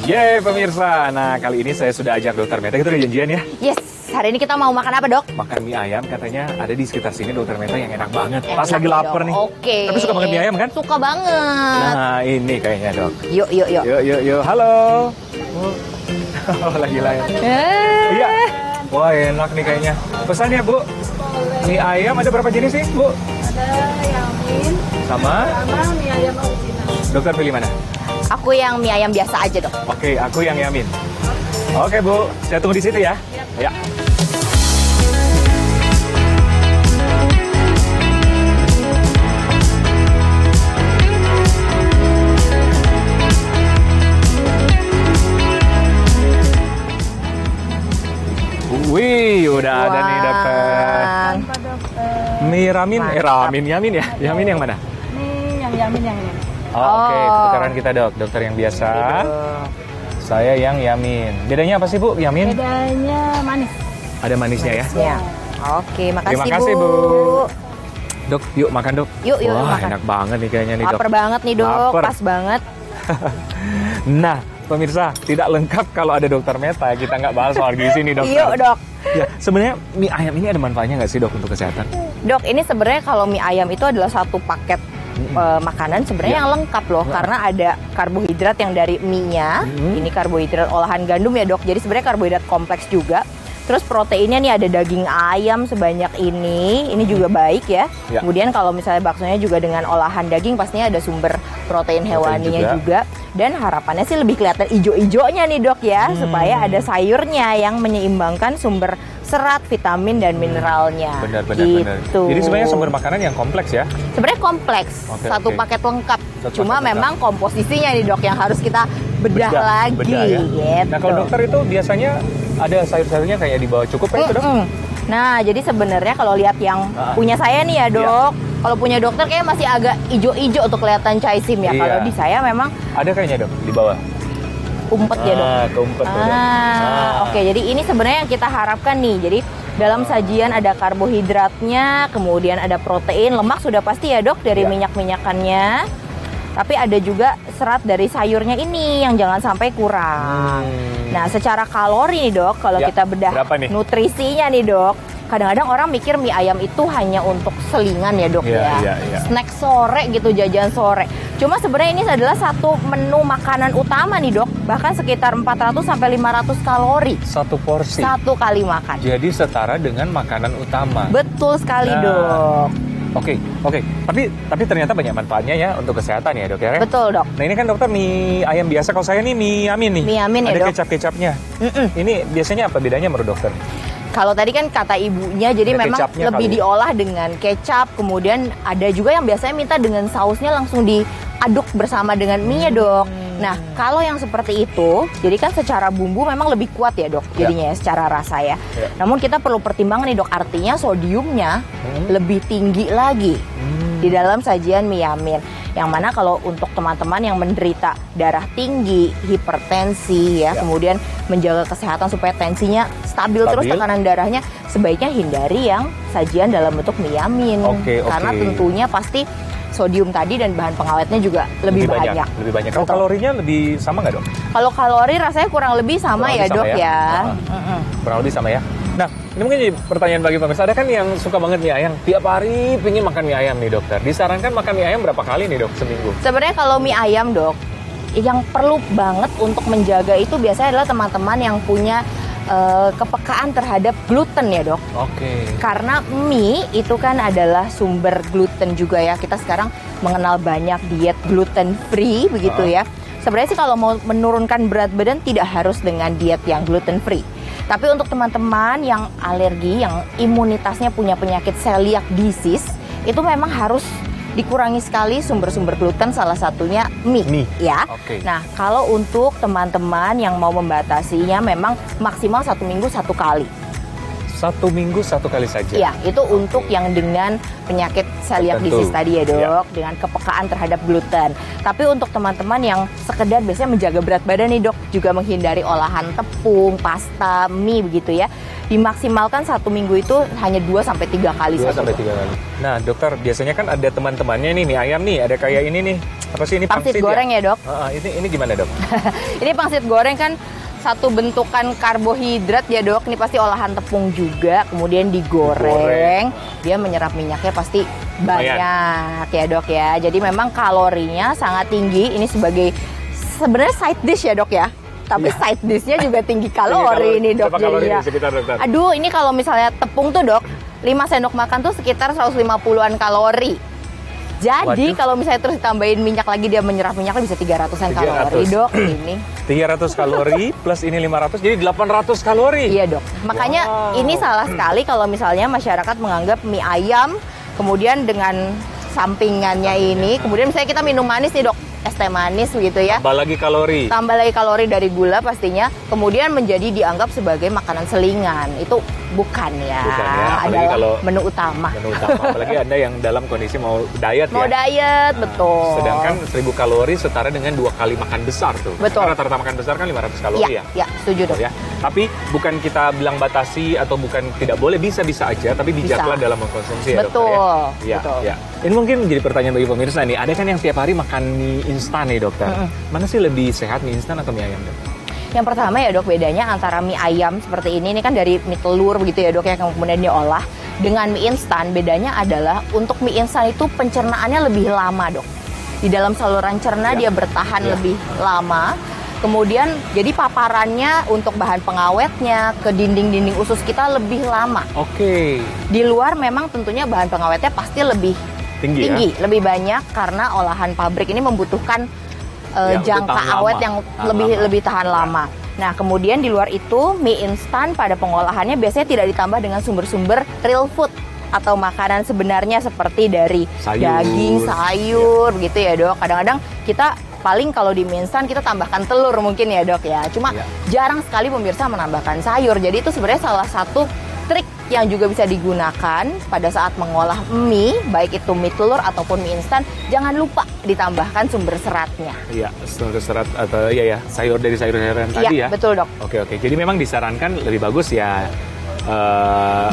Yeay pemirsa, nah kali ini saya sudah ajak Dokter Meta, kita udah janjian ya? Yes, hari ini kita mau makan apa dok? Makan mie ayam, katanya ada di sekitar sini Dokter Meta yang enak banget. Pas Enak lagi lapar dong. nih. Oke. Tapi suka banget mie ayam kan? Suka banget. Nah ini kayaknya dok. Yuk. Yuk, halo. Lagi layan. Iya. Wah enak nih kayaknya. Pesan ya Bu. Mie ayam ada berapa jenis sih Bu? Ada yamin Sama mie ayam original. Dokter pilih mana? Aku yang mie ayam biasa aja dok. Oke, aku yang yamin. Oke Bu, saya tunggu di situ ya. Ya. Wih, udah ada nih dokter. Tanpa dokter. Mie ramin, Mantap. yamin ya. Yamin yang mana? Nih yang yamin yang ini. Oh, oke, Oh. tukaran kita dok. Dokter yang biasa, Dok. saya yang yamin. Bedanya apa sih Bu, yamin? Bedanya manis. Ada manisnya ya? Ya. Oke, makasih, Terima kasih, Bu. Dok, yuk makan dok. Yuk, Wah, makan. enak banget nih kayaknya nih dok. Laper banget nih dok, Laper. pas banget. Nah, pemirsa, tidak lengkap kalau ada Dokter Meta. Kita nggak bahas soal gizi nih dokter. Yuk dok. Ya, sebenarnya mie ayam ini ada manfaatnya nggak sih dok untuk kesehatan? Dok, ini sebenarnya kalau mie ayam itu adalah satu paket makanan sebenarnya Ya. yang lengkap loh, karena ada karbohidrat yang dari mie-nya. Ini karbohidrat olahan gandum ya dok. Jadi sebenarnya karbohidrat kompleks juga. Terus proteinnya nih ada daging ayam sebanyak ini juga baik ya. Ya. Kemudian kalau misalnya baksonya juga dengan olahan daging, pastinya ada sumber protein hewaninya juga. Dan harapannya sih lebih kelihatan ijo-ijonya nih dok ya, supaya ada sayurnya yang menyeimbangkan sumber serat, vitamin dan mineralnya. Benar. Gitu. Jadi sebenarnya sumber makanan yang kompleks ya. Sebenarnya kompleks, Oke, satu oke. paket lengkap. Satu Cuma paket memang komposisinya nih dok yang harus kita bedah lagi. Bedah ya. Gitu. Nah kalau dokter itu biasanya ada sayur-sayurnya kayak di bawah cukup ya itu dok? Nah, jadi sebenarnya kalau lihat yang punya saya nih ya dok, kalau punya dokter kayak masih agak ijo-ijo untuk kelihatan caisim ya. Iya. Kalau di saya memang Ada kayaknya dok di bawah. umpet ya dok. Keumpet tuh, dok. Oke, jadi ini sebenarnya yang kita harapkan nih. Jadi dalam sajian ada karbohidratnya, kemudian ada protein, lemak sudah pasti ya dok dari Iya. minyak-minyakannya. Tapi ada juga serat dari sayurnya ini yang jangan sampai kurang. Nah, secara kalori nih dok, kalau Ya, kita bedah berapa nih? nutrisinya nih dok, kadang-kadang orang mikir mie ayam itu hanya untuk selingan ya dok Iya. snack sore gitu, jajan sore. Cuma sebenarnya ini adalah satu menu makanan utama nih dok, bahkan sekitar 400 sampai 500 kalori Satu porsi. satu kali makan. Jadi setara dengan makanan utama. Betul sekali Nah. dok. Oke. Tapi ternyata banyak manfaatnya ya untuk kesehatan ya dok ya. Betul dok. Nah ini kan dokter mie ayam biasa, kalau saya nih mie yamin nih. Mie yamin ya, Ada dok. kecap-kecapnya. Ini biasanya apa bedanya menurut dokter? Kalau tadi kan kata ibunya, jadi Ada memang kecapnya lebih kali ya? diolah dengan kecap. Kemudian ada juga yang biasanya minta dengan sausnya langsung diaduk bersama dengan mie-nya dok. Nah kalau yang seperti itu, jadi kan secara bumbu memang lebih kuat ya dok, jadinya ya, secara rasa ya. Namun kita perlu pertimbangan nih dok, artinya sodiumnya lebih tinggi lagi di dalam sajian mie yamin. Yang mana kalau untuk teman-teman yang menderita darah tinggi, hipertensi ya, kemudian menjaga kesehatan supaya tensinya stabil terus, tekanan darahnya, sebaiknya hindari yang sajian dalam bentuk mie yamin. Oke. Karena tentunya pasti sodium tadi dan bahan pengawetnya juga lebih banyak. Lebih banyak. Kalau Betul. kalorinya lebih sama nggak dok? Kalau kalori rasanya kurang lebih sama Kurang ya lebih dok sama ya. Kurang lebih sama ya. Nah, ini mungkin jadi pertanyaan bagi pemirsa. Ada kan yang suka banget mie ayam, tiap hari pengen makan mie ayam nih dokter. Disarankan makan mie ayam berapa kali nih dok seminggu? Sebenarnya kalau mie ayam dok, yang perlu banget untuk menjaga itu biasanya adalah teman-teman yang punya kepekaan terhadap gluten ya dok. Oke. Karena mie itu kan adalah sumber gluten juga ya. Kita sekarang mengenal banyak diet gluten free begitu ya. Sebenarnya sih kalau mau menurunkan berat badan tidak harus dengan diet yang gluten free. Tapi untuk teman-teman yang alergi, yang imunitasnya punya penyakit celiac disease, itu memang harus dikurangi sekali sumber-sumber gluten, salah satunya mie. Ya. Oke. Nah, kalau untuk teman-teman yang mau membatasinya memang maksimal 1 minggu 1 kali. 1 minggu 1 kali saja. Ya, itu untuk yang dengan penyakit celiac Tertentu. disease tadi ya dok, dengan kepekaan terhadap gluten. Tapi untuk teman-teman yang sekedar biasanya menjaga berat badan nih dok, juga menghindari olahan tepung, pasta, mie begitu ya. dimaksimalkan 1 minggu itu hanya 2-3 kali 2 saja. sampai 3 kali. Nah, dokter, biasanya kan ada teman-temannya nih mie ayam nih, ada kayak ini nih. Apa sih ini Pangsit goreng ya, Dok? Ini gimana, Dok? Ini pangsit goreng kan satu bentukan karbohidrat ya, Dok. Ini pasti olahan tepung juga, kemudian digoreng. Dia menyerap minyaknya pasti banyak ya, Dok ya. Jadi memang kalorinya sangat tinggi. Ini sebenarnya side dish ya, Dok ya. Tapi side dish-nya juga tinggi kalori nih, Dok. Berapa kalori jadinya. sekitar, dokter? Aduh, ini kalau misalnya tepung tuh, Dok, 5 sendok makan tuh sekitar 150-an kalori. Jadi kalau misalnya terus ditambahin minyak lagi, dia menyerap minyaknya bisa 300-an kalori, Dok. Ini 300 kalori plus ini 500, jadi 800 kalori. iya, Dok. Makanya ini salah sekali kalau misalnya masyarakat menganggap mie ayam kemudian dengan sampingannya ini, kemudian misalnya kita minum manis nih, Dok, es teh manis begitu ya. Tambah lagi kalori. Tambah lagi kalori dari gula pastinya, kemudian menjadi dianggap sebagai makanan selingan. Itu bukan ya. Bukan ya, apalagi adalah kalau menu utama. Menu utama, apalagi Anda yang dalam kondisi mau diet Mau ya. diet, betul. Sedangkan 1000 kalori setara dengan 2 kali makan besar tuh. Betul. Karena rata-rata makan besar kan 500 kalori ya. Ya, setuju, Dok. Ya. Tapi bukan kita bilang batasi atau bukan tidak boleh, bisa aja, tapi bijaklah dalam mengkonsumsi ya, Betul. dokter ya. Betul. Ya. Ini mungkin menjadi pertanyaan bagi pemirsa nih. Ada kan yang tiap hari makan mie instan nih, dokter. Mana sih lebih sehat, mie instan atau mie ayam, dok? Yang pertama ya, Dok, bedanya antara mie ayam seperti ini kan dari mie telur begitu ya, Dok, yang kemudian diolah. Dengan mie instan, bedanya adalah untuk mie instan itu pencernaannya lebih lama, Dok. Di dalam saluran cerna dia bertahan lebih lama. Kemudian jadi paparannya untuk bahan pengawetnya ke dinding-dinding usus kita lebih lama. Oke. Di luar memang tentunya bahan pengawetnya pasti lebih tinggi, lebih banyak karena olahan pabrik ini membutuhkan jangka awet yang lebih tahan lama. Nah, kemudian di luar itu mie instan pada pengolahannya biasanya tidak ditambah dengan sumber-sumber real food atau makanan sebenarnya seperti dari daging, sayur, begitu ya, Dok. Kadang-kadang kita paling kalau di mie instan kita tambahkan telur mungkin ya, Dok ya. Cuma jarang sekali pemirsa menambahkan sayur. Jadi itu sebenarnya salah satu trik yang juga bisa digunakan pada saat mengolah mie, baik itu mie telur ataupun mie instan, jangan lupa ditambahkan sumber seratnya. Iya, sumber serat atau sayur dari sayur-sayuran tadi ya. Iya, betul, Dok. Oke. Jadi memang disarankan lebih bagus ya.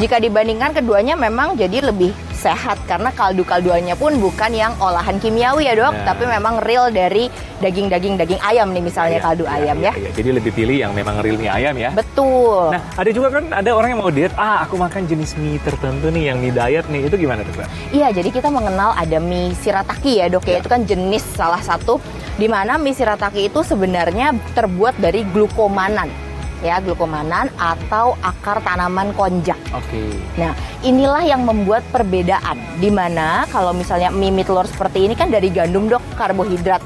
Jika dibandingkan keduanya memang jadi lebih sehat karena kaldu-kalduannya pun bukan yang olahan kimiawi ya, Dok, tapi memang real dari daging ayam nih misalnya kaldu ayam ya. Jadi lebih pilih yang memang real mie ayam ya. Betul. Nah, ada juga kan ada orang yang mau diet, aku makan jenis mie tertentu nih yang mie diet nih, itu gimana, Dok? Iya, jadi kita mengenal ada mie shirataki ya, Dok ya. Itu kan jenis salah satu di mana mie shirataki itu sebenarnya terbuat dari glukomanan. Ya, glukomanan atau akar tanaman konjak. Oke. Nah, inilah yang membuat perbedaan. Di mana kalau misalnya mie telur seperti ini kan dari gandum, Dok, karbohidrat.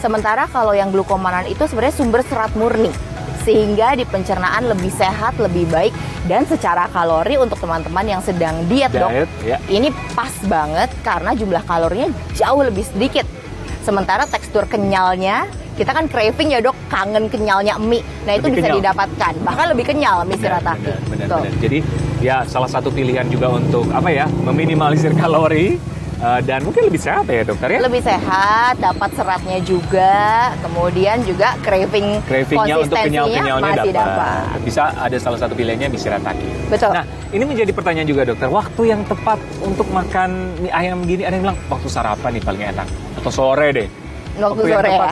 Sementara kalau yang glukomanan itu sebenarnya sumber serat murni. Sehingga di pencernaan lebih sehat, lebih baik. Dan secara kalori untuk teman-teman yang sedang diet, Dok, ini pas banget karena jumlah kalorinya jauh lebih sedikit. Sementara tekstur kenyalnya, kita kan craving ya, Dok, kangen kenyalnya mie. Nah, itu bisa didapatkan. Bahkan lebih kenyal mie shirataki. Benar. Jadi ya salah satu pilihan juga untuk meminimalisir kalori dan mungkin lebih sehat ya, dokter ya. Lebih sehat, dapat seratnya juga, kemudian juga cravingnya untuk kenyal-kenyalnya masih dapat. Bisa ada salah satu pilihannya mie shirataki. Betul. Nah, ini menjadi pertanyaan juga, dokter. Waktu yang tepat untuk makan mie ayam gini, ada yang bilang waktu sarapan nih paling enak atau sore deh. Waktu sore ya.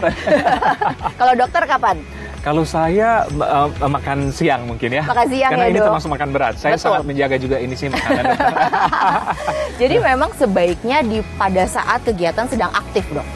Kalau dokter kapan? Kalau saya makan siang mungkin ya. Makan siang karena ya, ini Dok. termasuk makan berat. Saya sangat menjaga juga ini sih makanan. Jadi memang sebaiknya pada saat kegiatan sedang aktif, Dok.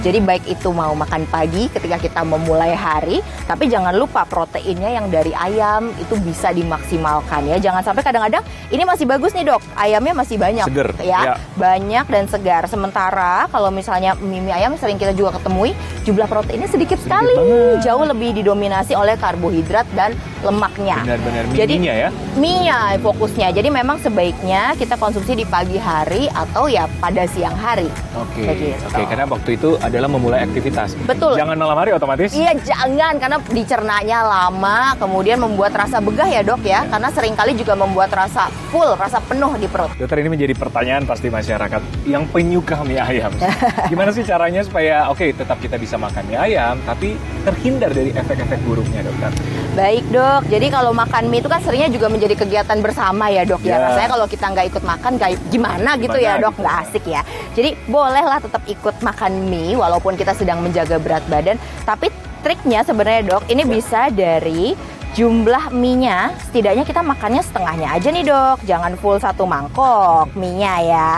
Jadi baik itu mau makan pagi ketika kita memulai hari, tapi jangan lupa proteinnya yang dari ayam itu bisa dimaksimalkan ya. Jangan sampai kadang-kadang ini masih bagus nih, Dok, ayamnya masih banyak, seger ya, banyak dan segar. Sementara kalau misalnya mie ayam sering kita juga ketemui jumlah proteinnya sedikit sekali, jauh lebih didominasi oleh karbohidrat dan lemaknya. Benar-benar jadi mie-nya ya? Mie-nya fokusnya. Jadi memang sebaiknya kita konsumsi di pagi hari atau ya pada siang hari. Oke, karena waktu itu adalah memulai aktivitas. Betul. Jangan malam hari otomatis. Iya, jangan, karena dicernanya lama, kemudian membuat rasa begah ya, Dok ya. Karena seringkali juga membuat rasa full, rasa penuh di perut. Dokter, ini menjadi pertanyaan pasti masyarakat yang penyuka mie ayam. Gimana sih caranya supaya tetap kita bisa makan mie ayam tapi terhindar dari efek-efek buruknya, Dokter? Baik dok, jadi kalau makan mie itu kan seringnya juga menjadi kegiatan bersama ya dok ya. Ya. Rasanya kalau kita nggak ikut makan kayak gimana gitu ya dok, gitu. nggak asik ya. Jadi bolehlah tetap ikut makan mie walaupun kita sedang menjaga berat badan. Tapi triknya sebenarnya dok, ini bisa dari jumlah mie-nya, setidaknya kita makannya setengahnya aja nih dok. Jangan full satu mangkok mie-nya ya.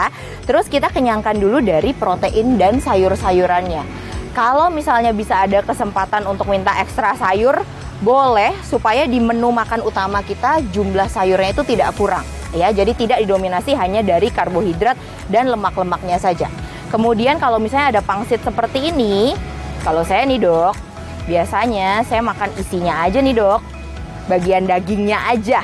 Terus kita kenyangkan dulu dari protein dan sayur-sayurannya. Kalau misalnya bisa ada kesempatan untuk minta ekstra sayur, boleh, supaya di menu makan utama kita jumlah sayurnya itu tidak kurang ya. Jadi tidak didominasi hanya dari karbohidrat dan lemak-lemaknya saja. Kemudian kalau misalnya ada pangsit seperti ini, kalau saya nih dok, biasanya saya makan isinya aja nih dok, bagian dagingnya aja.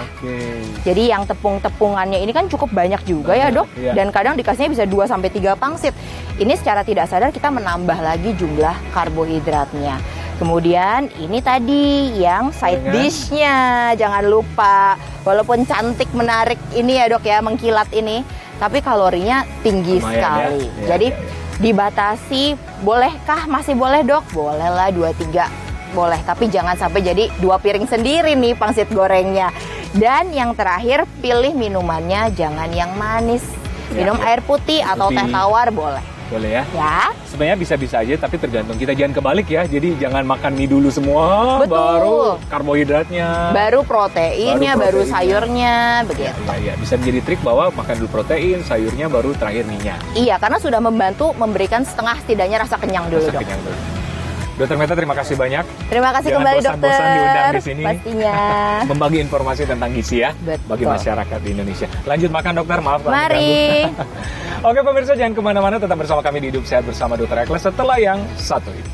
Jadi yang tepung-tepungannya ini kan cukup banyak juga ya dok. Iya. Dan kadang dikasihnya bisa 2-3 pangsit. Ini secara tidak sadar kita menambah lagi jumlah karbohidratnya. Kemudian ini tadi yang side dish-nya, jangan lupa. Walaupun cantik, menarik ini ya dok ya, mengkilat ini, tapi kalorinya tinggi Lumayan sekali. ya. Jadi dibatasi, bolehkah? Masih boleh dok? Bolehlah 2-3, boleh. Tapi jangan sampai jadi 2 piring sendiri nih pangsit gorengnya. Dan yang terakhir, pilih minumannya jangan yang manis. Minum air putih atau teh tawar boleh. Boleh ya? Ya. Sebenarnya bisa-bisa aja, tapi tergantung kita. Jangan kebalik ya. Jadi jangan makan mie dulu semua, Betul. baru karbohidratnya, Baru proteinnya, baru sayurnya, begitu. Ya, bisa menjadi trik bahwa makan dulu protein, sayurnya baru terakhir mie-nya. Iya, karena sudah membantu memberikan setidaknya rasa kenyang dulu Rasa dok. kenyang dulu. Dokter Meta, terima kasih banyak. Terima kasih Jangan kembali bosan-bosan dokter. diundang di sini. Pastinya. Membagi informasi tentang gizi ya. Betul. Bagi masyarakat di Indonesia. Lanjut makan dokter, maaf. kalau Mari. mengganggu. Oke pemirsa, jangan kemana-mana, tetap bersama kami di Hidup Sehat bersama Dr. Ekles setelah yang satu ini.